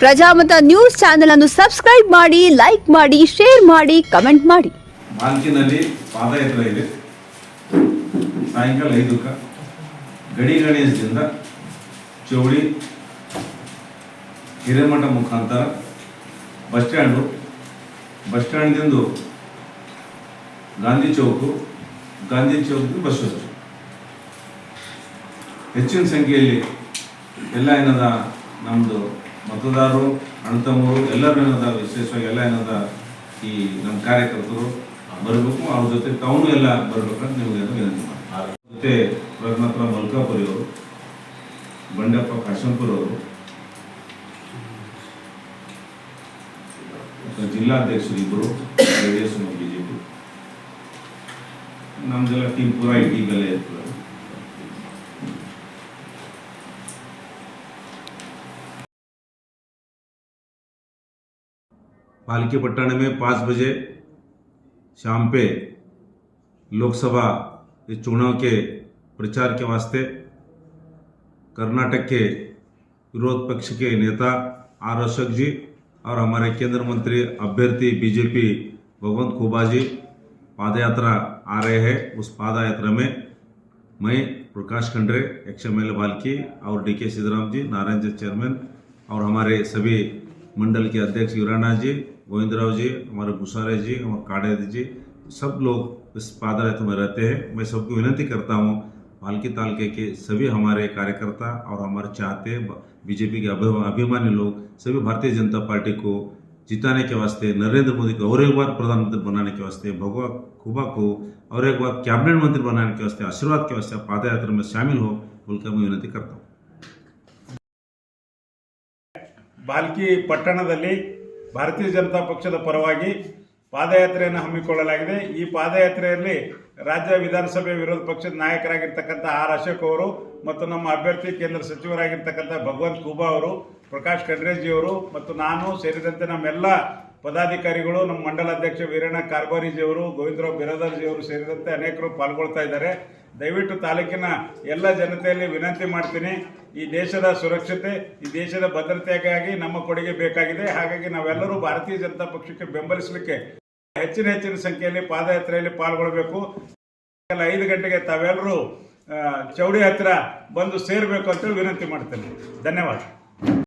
Prajamata news channel ಅನ್ನು subscribe ಮಾಡಿ, like ಮಾಡಿ, ಶೇರ್ ಮಾಡಿ, ಕಮೆಂಟ್ ಮಾಡಿ. ಬಾಲ್ಕಿನಲ್ಲಿ ಪಾದಯಾತ್ರೆ ಇದೆ. ಸಾಯಂಕಾಲ 5ಕ್ಕೆ ಗಡಿ ಗಣೇಶದಿಂದ ಚೌಳಿ ಹಿರೇಮಠ ಮುಖಾಂತರ ಬಸ್ ಸ್ಟ್ಯಾಂಡ್ದಿಂದ ಗಾಂಧಿ ಚೌಕ್ ಬಸ್ ಹೋಗ್ತದೆ. ಹೆಚ್ಚಿನ ಸಂಖ್ಯೆಯಲ್ಲಿ ಎಲ್ಲ ಏನದ ನಮ್ಮದು ಮತದಾರರು, ಅಣ್ಣತಮ್ಮರು ಎಲ್ಲರೂ ಏನದ, ವಿಶೇಷವಾಗಿ ಎಲ್ಲ ಏನದ ಈ ನಮ್ಮ ಕಾರ್ಯಕರ್ತರು ಬರಬೇಕು. ಅವ್ರ ಜೊತೆ ತಾವು ಎಲ್ಲ ಬರ್ಬೇಕಂತ ನಿಮಗೆ ವಿನಂತಿ ಮಾಡಿ. ಜೊತೆ ರತ್ನಾಕರ ಮಲ್ಕಾಪುರಿ ಅವರು, ಬಂಡಪ್ಪ ಕಾಶಂಪುರ್ ಅವರು, ಜಿಲ್ಲಾಧ್ಯಕ್ಷರು ಇಬ್ಬರು, JDS ಮತ್ತು BJP, ನಮ್ದೆಲ್ಲ ಟೀಮ್ ಪೂರಾ ಈ ಟೀಮೆಲ್ಲ ಇರ್ತದೆ. पालकी पट्टाण में 5 बजे शाम पे लोकसभा चुनाव के प्रचार के वास्ते कर्नाटक के विरोध पक्ष के नेता R. अशोक जी और हमारे केंद्र मंत्री अभ्यर्थी BJP भगवंत खूबा जी पादयात्रा आ रहे हैं. उस पादयात्रा में मैं प्रकाश खंडरे, XMLA बाल्की और DK सिद्धराम जी, नारायण जी चेयरमैन, और हमारे सभी मंडल के अध्यक्ष युराना जी, गोविंदराव जी, हमारे भूसारे जी, हमारे काड़े जी, सब लोग इस पादयात्रा में रहते हैं. मैं सबको विनती करता हूँ, पालकी तालके के सभी हमारे कार्यकर्ता और हमारे चाहते BJP के अभिमानी लोग सभी भारतीय जनता पार्टी को जिताने के वास्ते, नरेंद्र मोदी को और एक बार प्रधानमंत्री बनाने के वास्ते, भगवंत खूबा को और एक बार कैबिनेट मंत्री बनाने के वास्ते, आशीर्वाद के वास्ते पादयात्रा में शामिल हो बोलकर मैं विनती करता हूँ. ಬಾಲ್ಕಿ ಪಟ್ಟಣದಲ್ಲಿ ಭಾರತೀಯ ಜನತಾ ಪಕ್ಷದ ಪರವಾಗಿ ಪಾದಯಾತ್ರೆಯನ್ನು ಹಮ್ಮಿಕೊಳ್ಳಲಾಗಿದೆ. ಈ ಪಾದಯಾತ್ರೆಯಲ್ಲಿ ರಾಜ್ಯ ವಿಧಾನಸಭೆ ವಿರೋಧ ಪಕ್ಷದ ನಾಯಕರಾಗಿರ್ತಕ್ಕಂಥ R. ಅಶೋಕ್ ಅವರು ಮತ್ತು ನಮ್ಮ ಅಭ್ಯರ್ಥಿ ಕೇಂದ್ರ ಸಚಿವರಾಗಿರ್ತಕ್ಕಂಥ ಭಗವಂತ್ ಖೂಬಾ ಅವರು, ಪ್ರಕಾಶ್ ಖಂಡ್ರೇಜಿ ಅವರು ಮತ್ತು ನಾನು ಸೇರಿದಂತೆ ನಮ್ಮೆಲ್ಲ ಪದಾಧಿಕಾರಿಗಳು, ನಮ್ಮ ಮಂಡಲಾಧ್ಯಕ್ಷ ವೀರಣ್ಣ ಕಾರ್ಬಾರಿಜಿಯವರು, ಗೋವಿಂದರಾವ್ ಬಿರಾದರ್ಜಿಯವರು ಸೇರಿದಂತೆ ಅನೇಕರು ಪಾಲ್ಗೊಳ್ತಾ ಇದ್ದಾರೆ. ದಯವಿಟ್ಟು ತಾಲೂಕಿನ ಎಲ್ಲ ಜನತೆಯಲ್ಲಿ ವಿನಂತಿ ಮಾಡ್ತೀನಿ, ಈ ದೇಶದ ಸುರಕ್ಷತೆ, ಈ ದೇಶದ ಭದ್ರತೆಗಾಗಿ ನಮ್ಮ ಕೊಡುಗೆ ಬೇಕಾಗಿದೆ. ಹಾಗಾಗಿ ನಾವೆಲ್ಲರೂ ಭಾರತೀಯ ಜನತಾ ಪಕ್ಷಕ್ಕೆ ಬೆಂಬಲಿಸಲಿಕ್ಕೆ ಹೆಚ್ಚಿನ ಸಂಖ್ಯೆಯಲ್ಲಿ ಪಾದಯಾತ್ರೆಯಲ್ಲಿ ಪಾಲ್ಗೊಳ್ಳಬೇಕು. 5 ಗಂಟೆಗೆ ತಾವೆಲ್ಲರೂ ಚೌಡಿ ಹತ್ತಿರ ಬಂದು ಸೇರಬೇಕು ಅಂತೇಳಿ ವಿನಂತಿ ಮಾಡ್ತೇನೆ. ಧನ್ಯವಾದ.